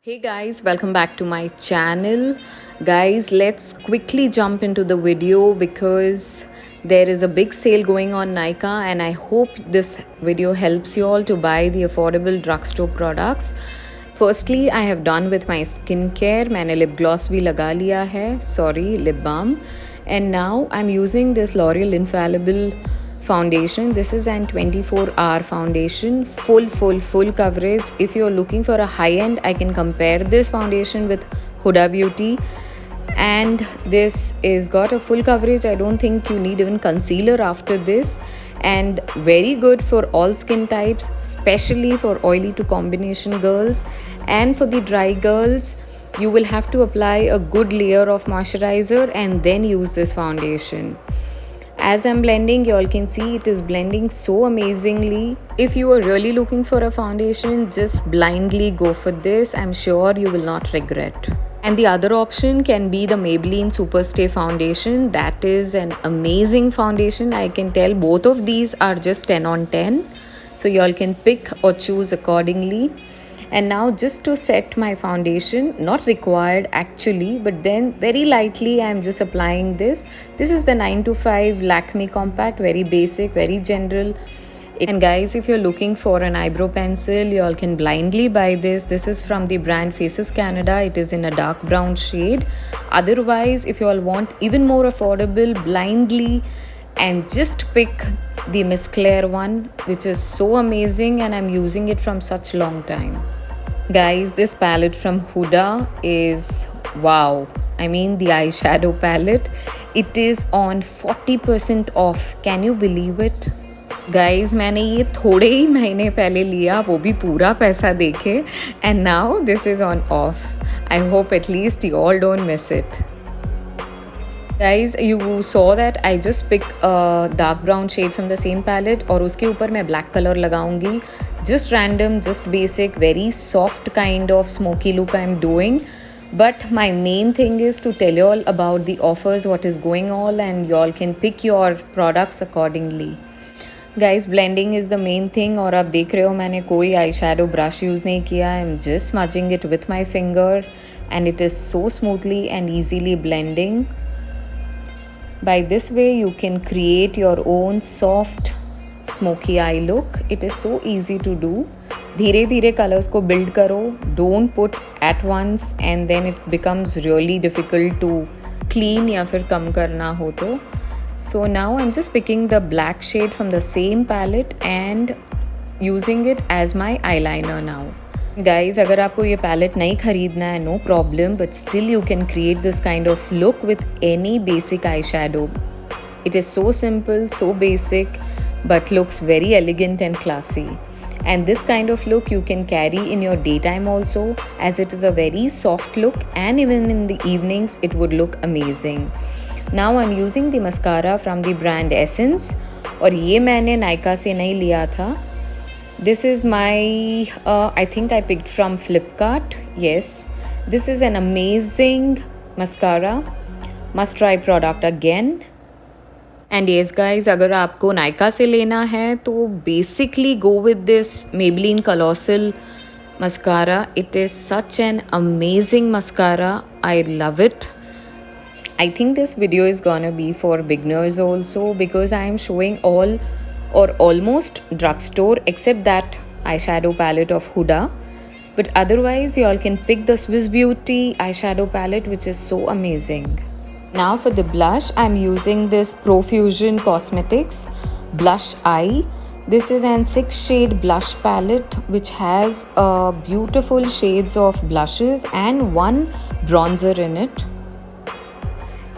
Hey guys, welcome back to my channel. Guys, let's quickly jump into the video because there is a big sale going on Nykaa and I hope this video helps you all to buy the affordable drugstore products. Firstly, I have done with my skincare. मैंने lip gloss भी लगा लिया है, sorry, lip balm. And now I'm using this L'Oreal Infallible foundation. This is an 24-hour foundation, full coverage. If you're looking for a high end, I can compare this foundation with Huda Beauty, and this is got a full coverage. I don't think you need even concealer after this, and very good for all skin types, especially for oily to combination girls. And for the dry girls, you will have to apply a good layer of moisturizer and then use this foundation. As I'm blending, you all can see it is blending so amazingly. If you are really looking for a foundation, just blindly go for this. I'm sure you will not regret. And the other option can be the Maybelline Superstay foundation. That is an amazing foundation. I can tell both of these are just 10 on 10. So you all can pick or choose accordingly. And now just to set my foundation, not required actually, but then very lightly I'm just applying this. This is the 925 Lakme Compact, very basic, very general. And guys, if you're looking for an eyebrow pencil, you all can blindly buy this. This is from the brand Faces Canada. It is in a dark brown shade. Otherwise, if you all want even more affordable, blindly and just pick the Miss Claire one, which is so amazing and I'm using it from such long time. Guys, this palette from Huda is wow. I mean the eyeshadow palette. It is on 40% off. Can you believe it? Guys, मैंने ये थोड़े ही महीने पहले लिया, वो भी पूरा पैसा देके, and now this is on off. I hope at least you all don't miss it. Guys, you saw that I just picked a dark brown shade from the same palette और उसके ऊपर मैं black color लगाऊंगी. Just random, just basic, very soft kind of smoky look I'm doing. But my main thing is to tell you all about the offers, what is going on, and you all can pick your products accordingly. Guys, blending is the main thing और आप देख रहे हो मैंने कोई eyeshadow brush use नहीं किया. I'm just smudging it with my finger and it is so smoothly and easily blending. By this way, you can create your own soft smoky eye look. It is so easy to do. धीरे धीरे colors को build करो. Don't put at once and then it becomes really difficult to clean या फिर कम करना हो तो. So now I'm just picking the black shade from the same palette and using it as my eyeliner now. Guys, अगर आपको ये palette नहीं खरीदना है, no problem, but still you can create this kind of look with any basic eyeshadow. It is so simple, so basic, but looks very elegant and classy. And this kind of look you can carry in your daytime also, as it is a very soft look, and even in the evenings it would look amazing. Now I'm using the mascara from the brand Essence, और ये मैंने Nykaa से नहीं लिया था. This is my, I think I picked from Flipkart. Yes, this is an amazing mascara. Must try product again. And yes guys, अगर आपको Nykaa से लेना है तो basically go with this Maybelline Colossal mascara. It is such an amazing mascara. I love it. I think this video is gonna be for beginners also because I am showing all or almost drugstore except that eyeshadow palette of Huda. But otherwise, you all can pick the Swiss Beauty eyeshadow palette, which is so amazing. Now for the blush, I'm using this Profusion Cosmetics Blush Eye. This is an 6-shade blush palette which has beautiful shades of blushes and one bronzer in it.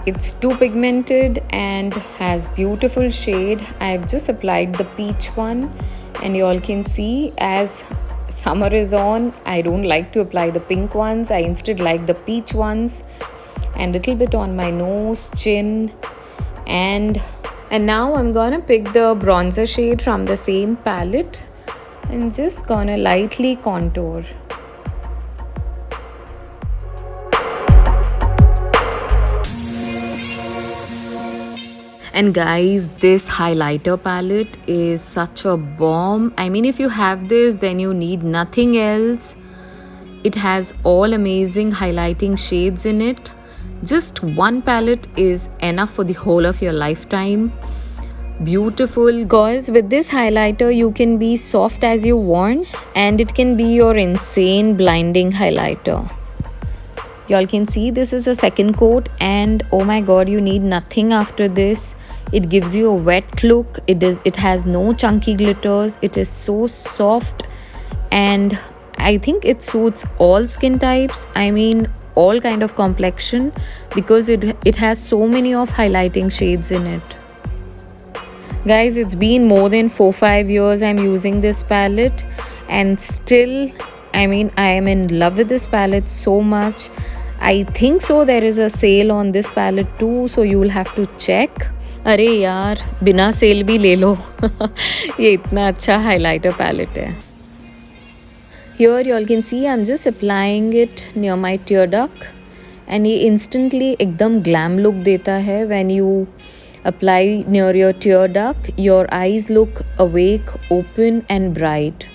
It's too pigmented and has beautiful shade. I've just applied the peach one and you all can see as summer is on, I don't like to apply the pink ones. I instead like the peach ones, and little bit on my nose, chin, and now I'm gonna pick the bronzer shade from the same palette and just gonna lightly contour. And guys, this highlighter palette is such a bomb. I mean, if you have this, then you need nothing else. It has all amazing highlighting shades in it. Just one palette is enough for the whole of your lifetime. Beautiful. Guys, with this highlighter you can be soft as you want, and it can be your insane blinding highlighter. Y'all can see this is a second coat, and oh my god, you need nothing after this. It gives you a wet look. It has no chunky glitters. It is so soft, and I think it suits all skin types. I mean all kind of complexion, because it has so many of highlighting shades in it. Guys, it's been more than 4-5 years I'm using this palette, and still, I mean, I am in love with this palette so much. I think so there is a sale on this palette too, so you will have to check. अरे यार, बिना cell भी ले लो. ये इतना अच्छा highlighter palette है. Here you all can see I'm just applying it near my tear duct, and ये instantly एकदम glam look देता है. When you apply near your tear duct, your eyes look awake, open and bright.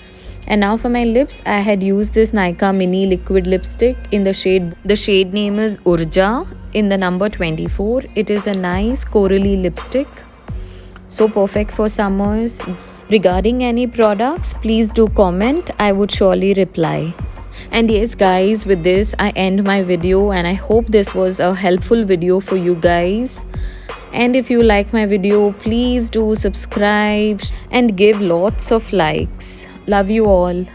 And now for my lips, I had used this Nykaa mini liquid lipstick in the shade name is Urja in the number 24. It is a nice corally lipstick, so perfect for summers. Regarding any products, please do comment. I would surely reply. And yes guys, with this I end my video, and I hope this was a helpful video for you guys. And if you like my video, please do subscribe and give lots of likes. Love you all.